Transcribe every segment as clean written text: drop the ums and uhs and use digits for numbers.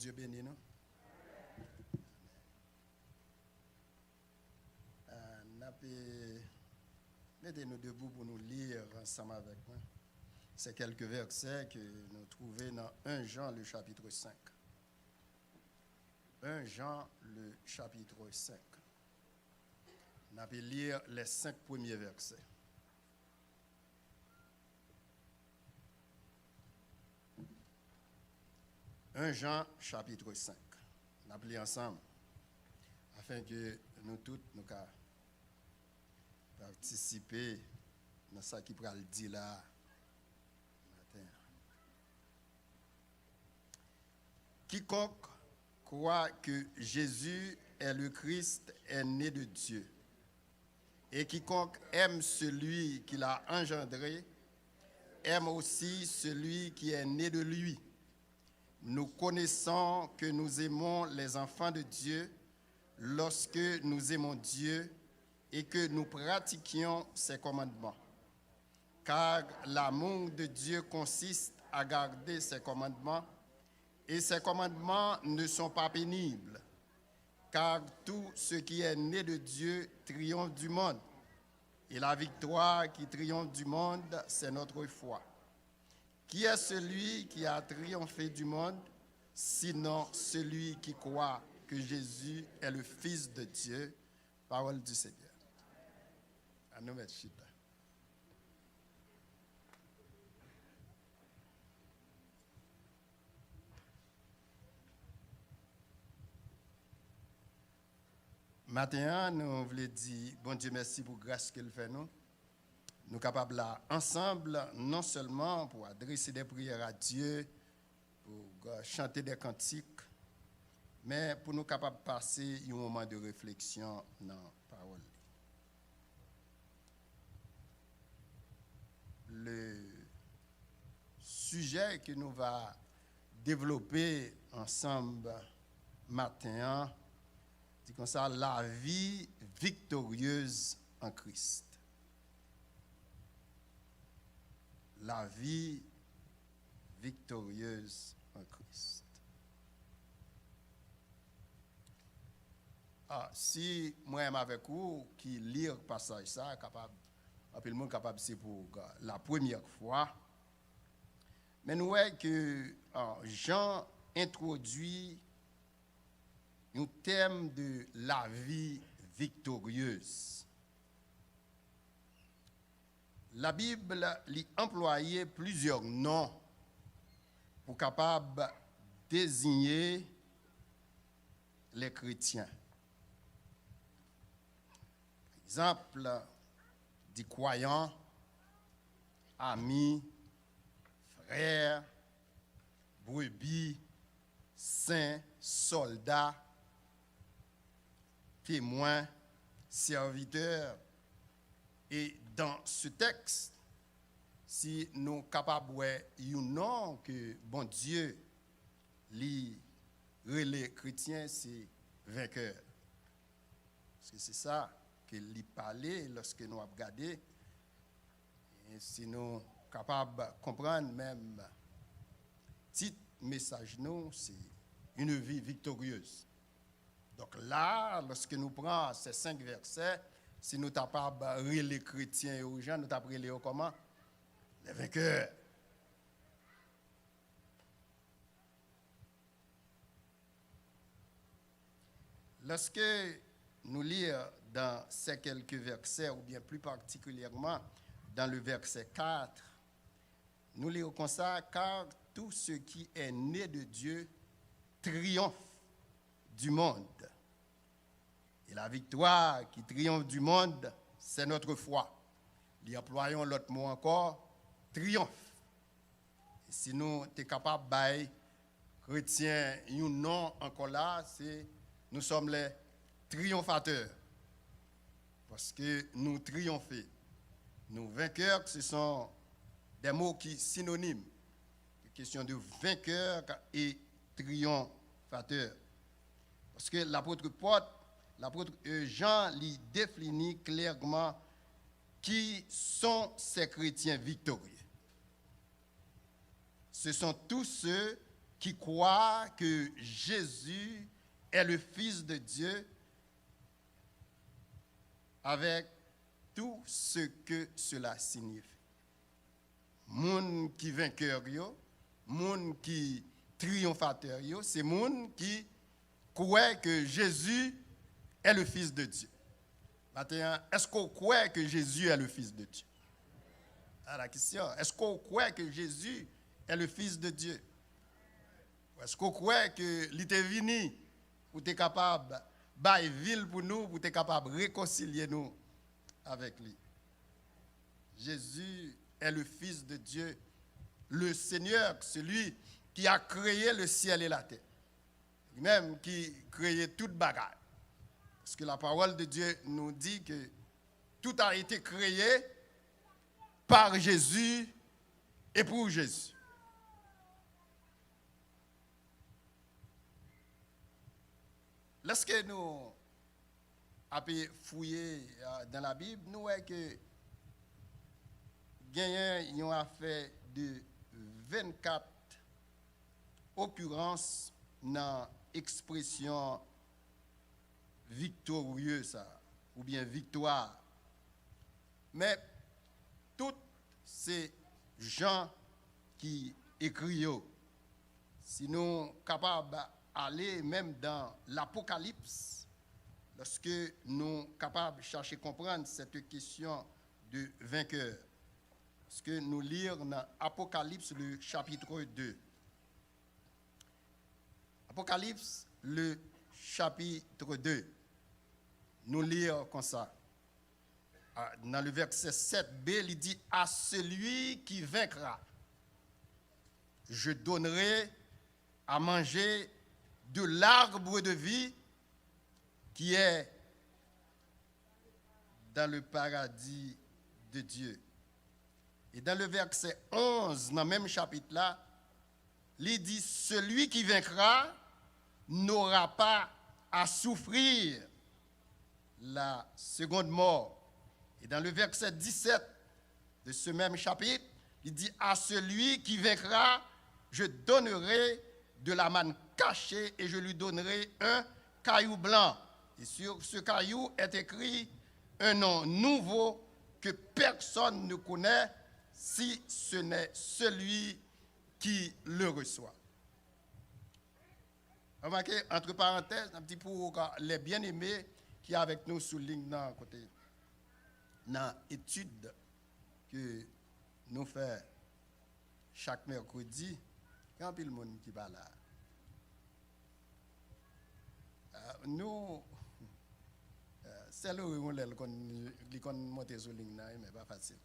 Dieu bénisse nous. Mettez-nous debout pour nous lire ensemble avec moi. C'est quelques versets que nous trouvons dans 1 Jean, le chapitre 5. 1 Jean, le chapitre 5. On va lire les 5 premiers versets. « 1 Jean, chapitre 5. On va lire ensemble, afin que nous tous, nous participer dans ce qui pourra le dire là matin. Quiconque croit que Jésus est le Christ est né de Dieu. Et quiconque aime celui qui l'a engendré, aime aussi celui qui est né de lui. Nous connaissons que nous aimons les enfants de Dieu lorsque nous aimons Dieu et que nous pratiquions ses commandements. Car l'amour de Dieu consiste à garder ses commandements, et ses commandements ne sont pas pénibles, car tout ce qui est né de Dieu triomphe du monde, et la victoire qui triomphe du monde, c'est notre foi. Qui est celui qui a triomphé du monde, sinon celui qui croit que Jésus est le Fils de Dieu? Parole du Seigneur. À nous mettre chita. Maintenant, nous voulons dire, bon Dieu, merci pour la grâce qu'il fait nous. Nous sommes capables là, ensemble, non seulement pour adresser des prières à Dieu, pour chanter des cantiques, mais pour nous capables de passer un moment de réflexion dans la parole. Le sujet que nous allons développer ensemble matin, c'est comme ça, la vie victorieuse en Christ. La vie victorieuse en Christ. Si moi-même avec vous, qui lire le passage, ça, capable, le monde capable, c'est pour la première fois. Mais nous voyons que Jean introduit un thème de la vie victorieuse. La Bible lui employait plusieurs noms pour capable désigner les chrétiens. Par exemple, des croyants, amis, frères, brebis, saints, soldats, témoins, serviteurs. Et dans ce texte, si nous sommes capables de voir un nom que bon Dieu les chrétiens, c'est vainqueur. Parce que c'est ça qu'il parlait lorsque nous avons regardé. Et si nous sommes capables de comprendre même, petit message, nous, c'est une vie victorieuse. Donc là, lorsque nous prenons ces 5 versets, si nous sommes capables de relire les chrétiens et aux gens, nous sommes relire comment? Les vainqueurs. Lorsque nous lisons dans ces quelques versets, ou bien plus particulièrement dans le verset 4, nous lisons comme ça, car tout ce qui est né de Dieu triomphe du monde. Et la victoire qui triomphe du monde, c'est notre foi. Nous employons l'autre mot encore, triomphe. Et si nous sommes capables de bailler chrétiens, un nom encore là, c'est nous sommes les triomphateurs. Parce que nous triomphons. Nous vainqueurs, ce sont des mots qui sont synonymes. La question de vainqueur et triomphateur. Parce que l'apôtre Jean lui définit clairement qui sont ces chrétiens victorieux. Ce sont tous ceux qui croit que Jésus est le Fils de Dieu avec tout ce que cela signifie. Moun qui vainqueur yo, moun qui triomphateur yo, c'est moun qui croit que Jésus est le Fils de Dieu. Maintenant, est-ce qu'on croit que Jésus est le Fils de Dieu? À la question, est-ce qu'on croit que Jésus est le Fils de Dieu? Est-ce qu'on croit que il est venu pour être capable de bailler ville pour nous, pour être capable de réconcilier nous avec lui? Jésus est le Fils de Dieu, le Seigneur, celui qui a créé le ciel et la terre, lui-même qui a créé toute bagarre. Parce que la parole de Dieu nous dit que tout a été créé par Jésus et pour Jésus. Lorsque nous avons fouillé dans la Bible, nous voyons que il a fait de 24 occurrences dans l'expression victorieuse ou bien victoire. Mais tous ces gens qui écrivent, si nous sommes capables d'aller même dans l'Apocalypse, lorsque nous sommes capables de chercher à comprendre cette question de vainqueur, parce que nous lisons dans Apocalypse le chapitre 2. Apocalypse le chapitre 2. Nous lisons comme ça. Dans le verset 7b, il dit « À celui qui vaincra, je donnerai à manger de l'arbre de vie qui est dans le paradis de Dieu. » Et dans le verset 11, dans le même chapitre-là, il dit « Celui qui vaincra n'aura pas à souffrir la seconde mort. » Et dans le verset 17 de ce même chapitre, il dit « À celui qui vaincra, je donnerai de la manne cachée et je lui donnerai un caillou blanc. Et sur ce caillou est écrit un nom nouveau que personne ne connaît si ce n'est celui qui le reçoit. » Remarquez, entre parenthèses, un petit peu pour les bien-aimés qui sont avec nous sous ligne dans côté. Dans l'étude que nous faisons chaque mercredi, il y a un peu de monde qui va là. Nous, c'est là où on monte sur ligne, mais pas facile.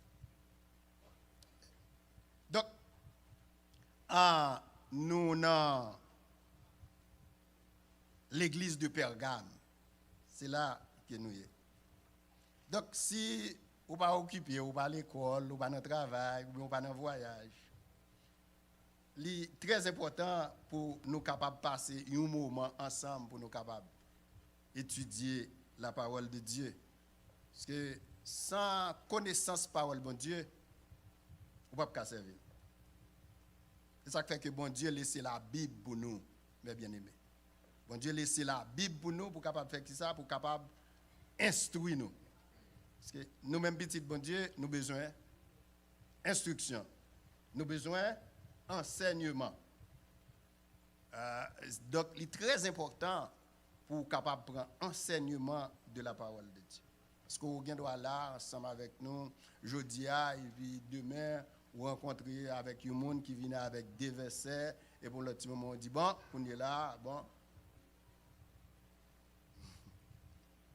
Donc, nous, dans l'église de Pergame, c'est là que nous sommes. Donc, si vous n'êtes pas occupé, vous n'êtes pas à l'école, vous n'êtes pas dans le travail, vous n'êtes pas dans le voyage, c'est très important pour nous capables de passer un moment ensemble, pour nous capables d'étudier la parole de Dieu. Parce que sans connaissance de la parole de Dieu, vous ne pouvez pas servir. C'est ça qui fait que bon Dieu laisse la Bible pour nous, mes bien-aimés. Bon Dieu laisse la Bible pour nous, pour capable faire ça, pour capable instruire nous. Parce que nous-mêmes, petits bon Dieu, nous avons besoin d'instruction. Nous avons besoin d'enseignement. Donc, il est très important pour capable prendre enseignement de la parole de Dieu. Parce que vous doit là ensemble avec nous, jeudi et puis demain, vous rencontrez avec un monde qui vient avec des versets, et pour le petit moment, on dit, bon, on est là, bon.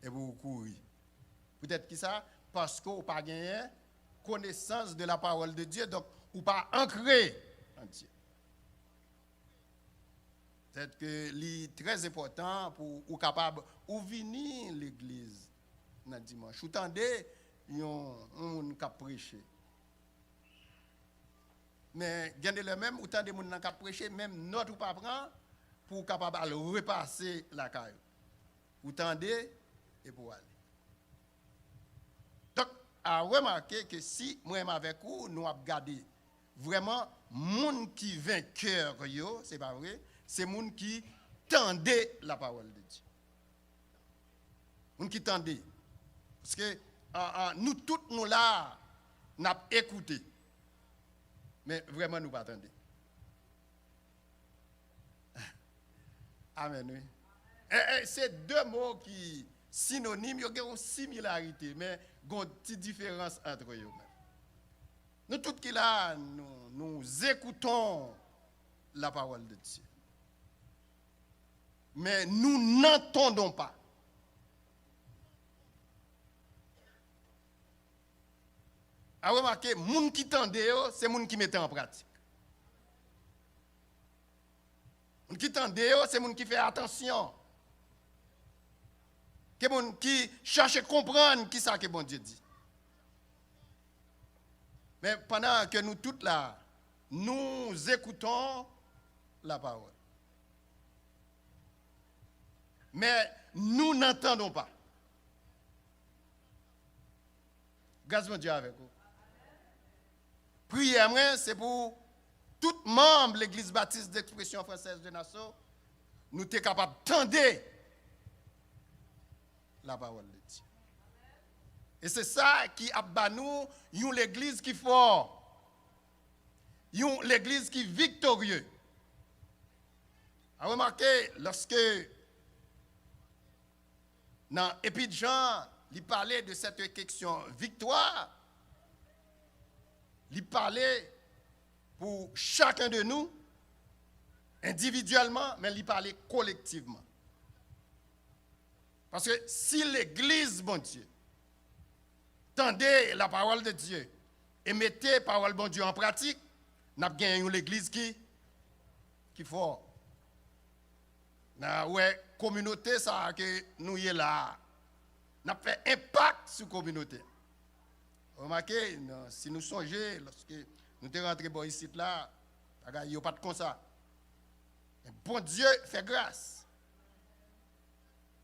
Et vous courez. Peut-être que ça, parce que vous n'avez pas gagné connaissance de la parole de Dieu, donc vous n'avez pas ancré en Dieu. Peut-être que c'est très important pour vous capable de venir à l'église dans dimanche. Vous entendez, on a prêché. Mais gardez le même, autant de monde qui a prêché, même notre ou pas prend, pour capable de repasser la caille. Vous entendez et pour aller. Donc, à remarquer que si moi avec vous, nous avons gardé vraiment moun qui vainqueur yo, c'est pas vrai, c'est moun qui tendait la parole de Dieu. Moun qui tendait. Parce que nous tous nous là n'a écouté. Mais vraiment nous pas attendre. Amen, oui. C'est deux mots qui synonymes, ils ont une similarité, mais il y a une petite différence entre eux. Nous tous qui là, nous écoutons la parole de Dieu. Mais nous n'entendons pas. A remarqué, les gens qui tendent, c'est les gens qui mettent en pratique. Les gens qui tendent, c'est les gens qui font attention. Les gens qui cherchent à comprendre qui ça que bon Dieu dit. Mais pendant que nous tous là, nous écoutons la parole. Mais nous n'entendons pas. Grâce à Dieu avec vous. Prière, c'est pour tout membre de l'Église baptiste d'expression française de Nassau, nous sommes capables d'entendre la parole de Dieu. Et c'est ça qui a nous l'église qui est fort, l'église qui est victorieuse. Vous remarquez, lorsque dans l'Épître Jean, il parlait de cette question victoire, il parlait pour chacun de nous, individuellement, mais il parlait collectivement. Parce que si l'église, bon Dieu, tendez la parole de Dieu et mettez la parole de bon Dieu en pratique, nous avons gagné l'église qui est forte. Ouais, communauté, ça que nous y est là. Nous avons fait impact sur la communauté. Remarquez, si nous songeons, lorsque nous sommes rentrés ici, là, il n'y a pas de comme ça. Bon Dieu fait grâce.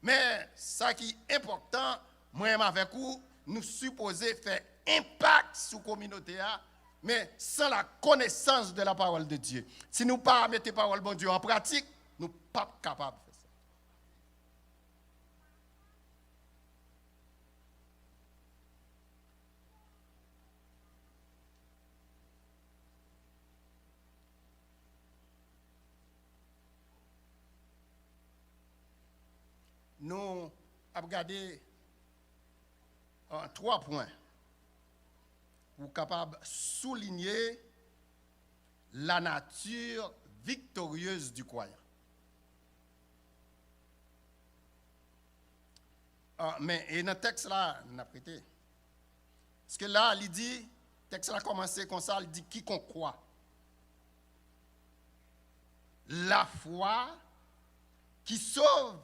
Mais ça qui est important, moi-même avec vous, nous supposons faire impact sur la communauté, mais sans la connaissance de la parole de Dieu. Si nous ne pas mettre la parole de bon Dieu en pratique, nous ne sommes pas capables de faire ça. Nous avons regardé 3 points pour capable souligner la nature victorieuse du croyant. Mais et dans le texte là, on a prêté. Parce que là, il dit, le texte là a commencé comme ça, il dit quiconque croit. La foi qui sauve,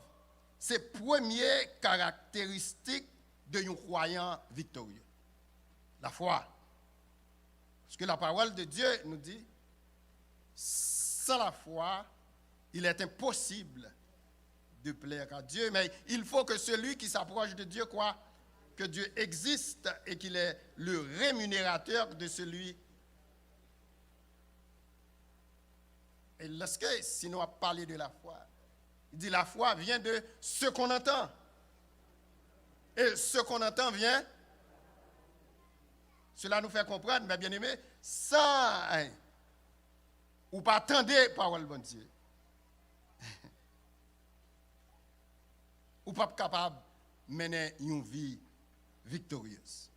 c'est la première caractéristique d'un croyant victorieux. La foi. Parce que la parole de Dieu nous dit, sans la foi, il est impossible de plaire à Dieu. Mais il faut que celui qui s'approche de Dieu croit que Dieu existe et qu'il est le rémunérateur de celui. Et lorsque, si nous avons parlé de la foi, il dit la foi vient de ce qu'on entend. Et ce qu'on entend vient. Cela nous fait comprendre, mes bien-aimés, sans ou pas attendre parole de Dieu. Ou pas capable de mener une vie victorieuse.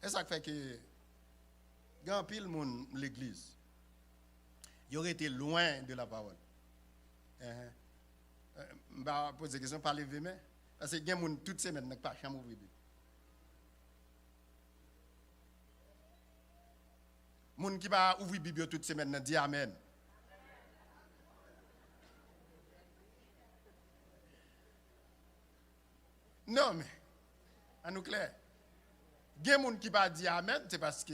Et ça fait que grand pile monde l'église il aurait été loin de la parole. Je vais poser des questions par les mains parce que il y a des gens toutes semaines qui pas jamais ouvrir Bible. Les gens qui va ouvrir Bible toute semaine dit amen. Non mais à nous clair. Il y a des gens qui va dire amen, c'est parce que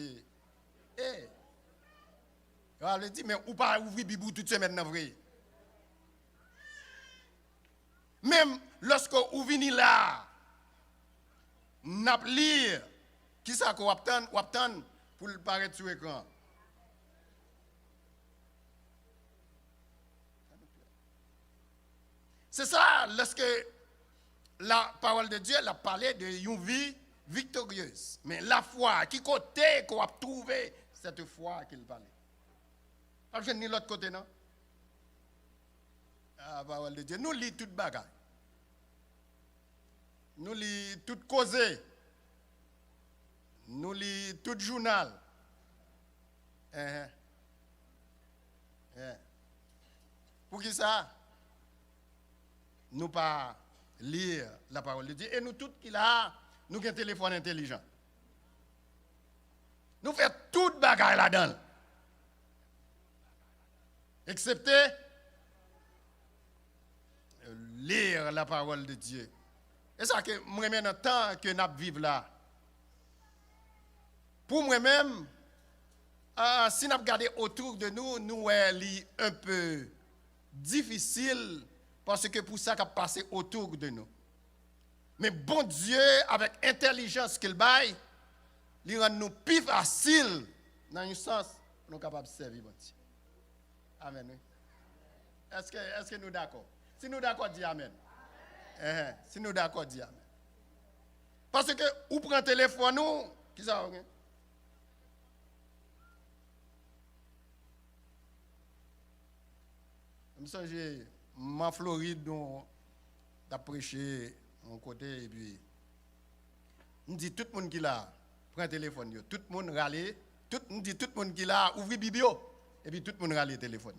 on le dit, mais ou pas ouvrir Bible toute semaine, vrai. Même lorsque vous venez là, n'a lire qui ça qu'on attend pour le paraître sur l'écran. C'est ça, lorsque la parole de Dieu elle a parlé de une vie victorieuse. Mais la foi, qui côté qu'on a trouvé cette foi qu'il parlait? Parce que ni l'autre côté, non? La parole de Dieu, nous lisons toute bagaille. Nous lisons toute causée. Nous lisons tout journal. Pour qui ça? Nous pas lire la parole de Dieu. Et nous tous qui là, nous avons un téléphone intelligent. Nous faisons toute bagaille là-dedans. Excepté lire la parole de Dieu. Et ça que moi-même, dans le temps que nous vivons là, pour moi-même, si nous regardons autour de nous, nous est un peu difficile parce que pour ça qui a passé autour de nous. Mais bon Dieu, avec intelligence qu'il baille, il rend nous plus facile dans un sens, nous sommes capables de servir bon Dieu. Amen. Oui. Est-ce que nous sommes d'accord? Si nous sommes d'accord, dis Amen. Si nous sommes d'accord, dis Amen. Parce que, ou prend le téléphone, nous, qui ça va? Je me souviens, en Floride, on a prêché mon côté, et puis, on dit tout le monde qui l'a, prend le téléphone, tout le monde râle, on dit tout le monde qui l'a, ouvre Biblio, et puis tout le monde râle le téléphone.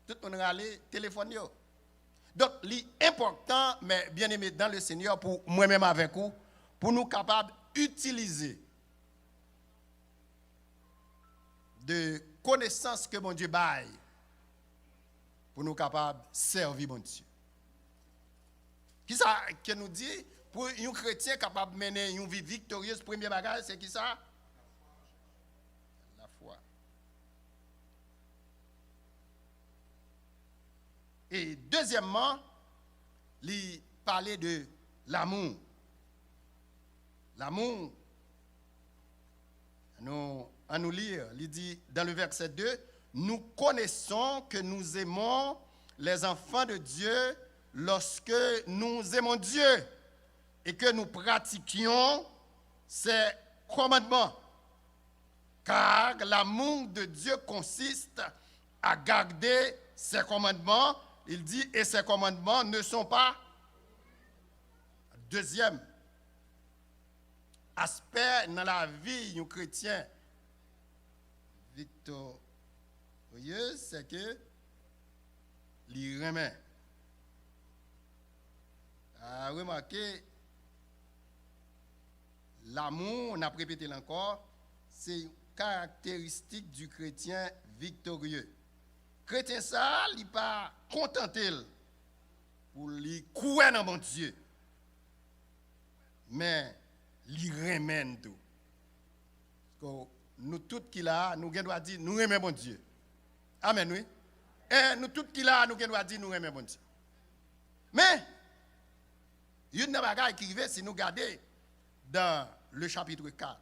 Tout le monde râle téléphone. Donc, l'important, mais bien aimé dans le Seigneur, pour moi-même avec vous, pour nous capables d'utiliser de connaissances que mon Dieu baille, pour nous capables de servir mon Dieu. Qui ça que nous dit pour un chrétien capable de mener une vie victorieuse, premier bagage, c'est qui ça? La foi. Et deuxièmement, il parlait de l'amour. L'amour, à nous lire, il dit dans le verset 2, nous connaissons que nous aimons les enfants de Dieu lorsque nous aimons Dieu et que nous pratiquions ses commandements. Car l'amour de Dieu consiste à garder ses commandements. Il dit, et ses commandements ne sont pas. Deuxième aspect dans la vie du chrétien victorieux, c'est que il remet. Remarquez, l'amour, on a répété encore, c'est une caractéristique du chrétien victorieux. Chrétien ça, il n'est pas contenté pour lui courir dans mon Dieu. Mais il remet tout. Parce que nous tous qui là, nous devons dire, nous remet mon Dieu. Amen, oui. Et nous tous qui là, nous devons dire, nous remet mon Dieu. Mais, il y a une chose qui arrive si nous regardons dans le chapitre 4,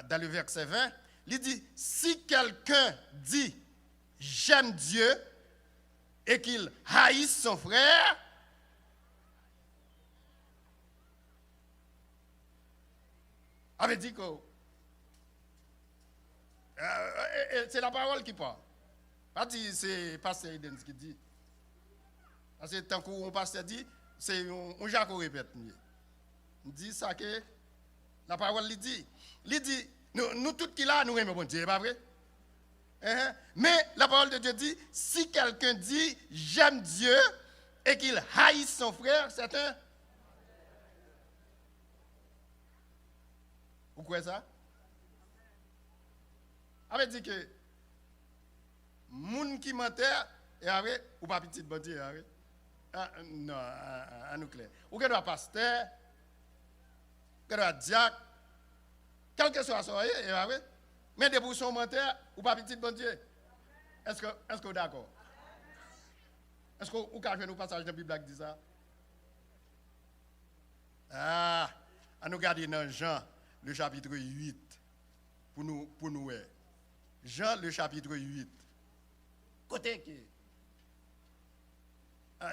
dans le verset 20, il dit, si quelqu'un dit, j'aime Dieu, et qu'il haïsse son frère, avait dit que c'est la parole qui parle. Pas dit c'est pasteur Eden qui dit. Parce que tant qu'on pasteur dit, c'est un Jacques qui répète. Il dit ça que la parole lui dit. Il dit, nous tous qui là, nous aimons bon Dieu, pas vrai? Mais la parole de Dieu dit, si quelqu'un dit, j'aime Dieu, et qu'il haïsse son frère, c'est un... Vous croyez ça? Avait dit que moun qui mentait et avait ou pas petit bon Dieu avait non à nous clair. Ou que doit pasteur, que doit diacre, quel que soit son et avait mais de pour son menteur ou pas petit bon Dieu. Est-ce que vous d'accord? Est-ce que vous avez un passage dans la Bible qui dit ça? Ah, à nous garder dans Jean, le chapitre 8, pour nous. Jean, le chapitre 8. Côté que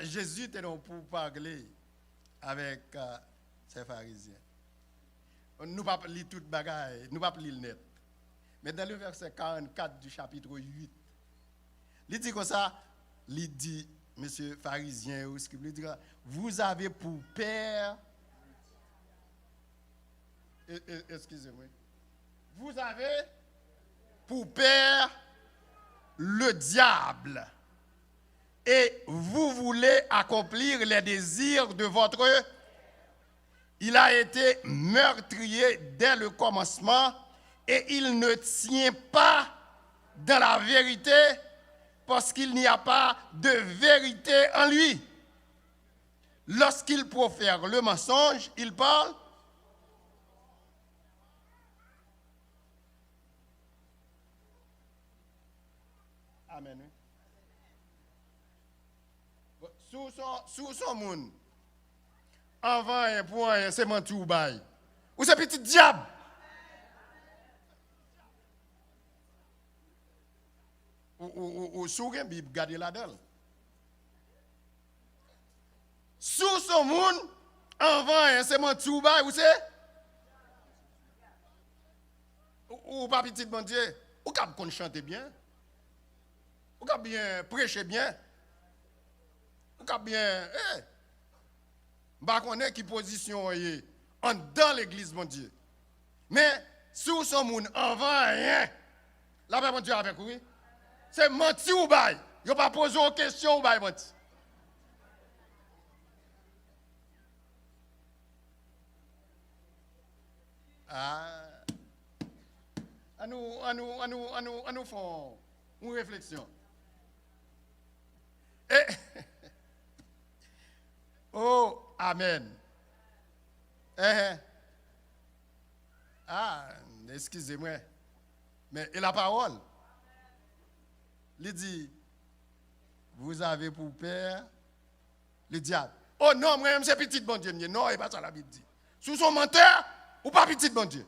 Jésus était donc pour parler avec ces pharisiens. Nous ne pouvons pas lire toute bagaille, nous ne pouvons pas lire le net. Mais dans le verset 44 du chapitre 8, il dit comme ça, il dit, monsieur pharisien, il dit, vous avez pour père, excusez-moi, vous avez pour père le diable et vous voulez accomplir les désirs de votre. Il a été meurtrier dès le commencement et il ne tient pas dans la vérité parce qu'il n'y a pas de vérité en lui. Lorsqu'il profère le mensonge, il parle. Amen. Sous son monde, avant et pour un, c'est menti ou bail. Ou c'est petit diable. Ou sous une Bible, gardez là-dedans. Sous son monde, avant et c'est menti ou bail. Ou c'est? Ou pas petit bon Dieu. Ou cap qu'on chante bien. Ou cap bien prêcher bien. Ou cap bien. Je ne sais pas qui position est dans l'église, mon Dieu. Mais si vous sommes avant rien, la paix, mon Dieu, avec vous, c'est menti ou bail. Il n'y a pas posé aux questions ou bail, menti. Ah. À nous faisons une réflexion. Oh, amen. Ah, excusez-moi. Mais et la parole, il dit, vous avez pour père le diable. Oh non, moi-même c'est petit bon Dieu. Non, il n'est pas ça la Bible dit. Sous son menteur, ou pas petit bon Dieu.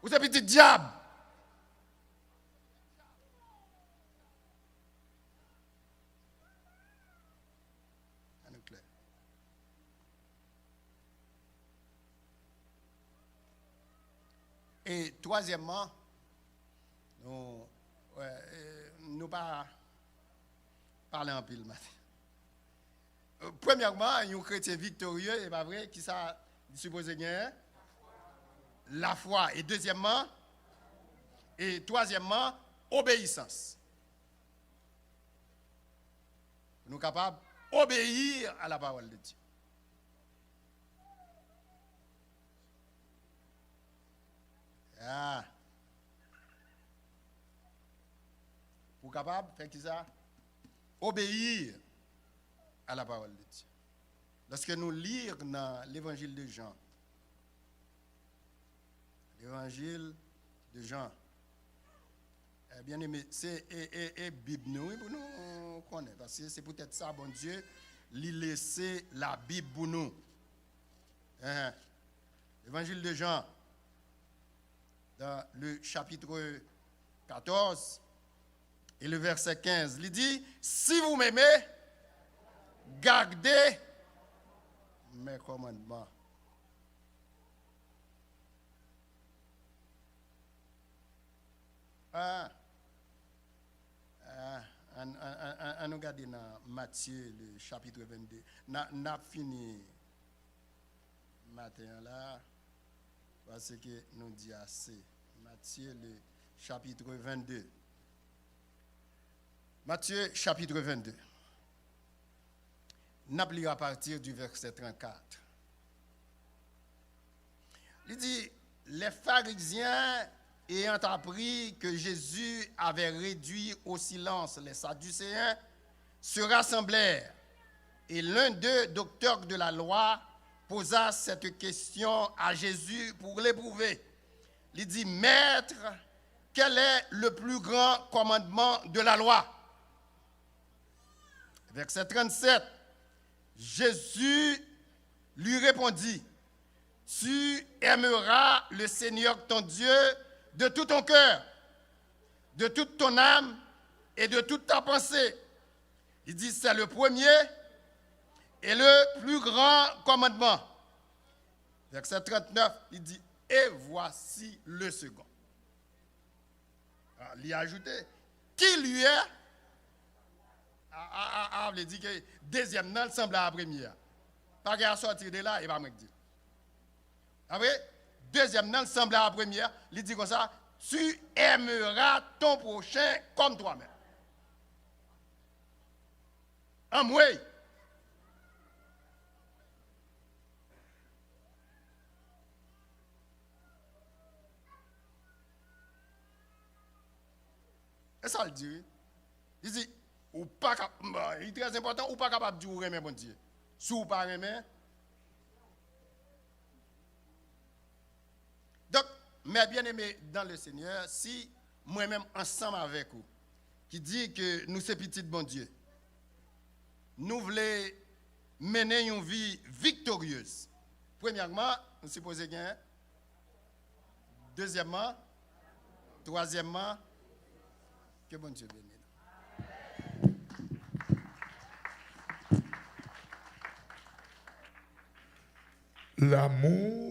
Ou c'est petit diable. Et troisièmement, nous pas parler en pile matin. Premièrement, un chrétien victorieux, et pas vrai, qui ça suppose gagner? La foi. Et deuxièmement, et troisièmement, obéissance. Nous sommes capables d'obéir à la parole de Dieu. Ah. Vous êtes capable de faire ça? Obéir à la parole de Dieu. Lorsque nous lisons dans l'évangile de Jean, bien aimé, c'est Bible nous pour nous connaître. Parce que c'est peut-être ça, bon Dieu, lui laisser la Bible pour nous. L'évangile de Jean, dans le chapitre 14 et le verset 15, il dit, si vous m'aimez, gardez mes commandements. On nous regarde dans Matthieu, le chapitre 22. N'a fini matin là, parce que nous dit assez. Matthieu, le chapitre 22. Matthieu, chapitre 22. N'a pris à partir du verset 34. Il dit, les pharisiens ayant appris que Jésus avait réduit au silence les Sadducéens, se rassemblèrent. Et l'un d'eux, docteur de la loi, posa cette question à Jésus pour l'éprouver. Il dit, Maître, quel est le plus grand commandement de la loi? Verset 37. Jésus lui répondit, tu aimeras le Seigneur ton Dieu de tout ton cœur, de toute ton âme et de toute ta pensée. Il dit, c'est le premier et le plus grand commandement. Verset 39, il dit, et voici le second. Il a ajouté, qui lui est, il dit que deuxième non semble à la première. Pas qu'à sortir de là, il va me dire. Après, deuxième non semble à la première, il dit comme ça, tu aimeras ton prochain comme toi-même. Moi. Et ça le dit. Il dit, ou pas, il est très important, ou pas capable de dire, remet bon Dieu. Si ou pas remet. Donc, mes bien-aimés dans le Seigneur, si moi-même ensemble avec vous, qui dit que nous sommes petits bon Dieu, nous voulons mener une vie victorieuse. Premièrement, nous supposons gagner. Deuxièmement, troisièmement, que bon Dieu bénisse. L'amour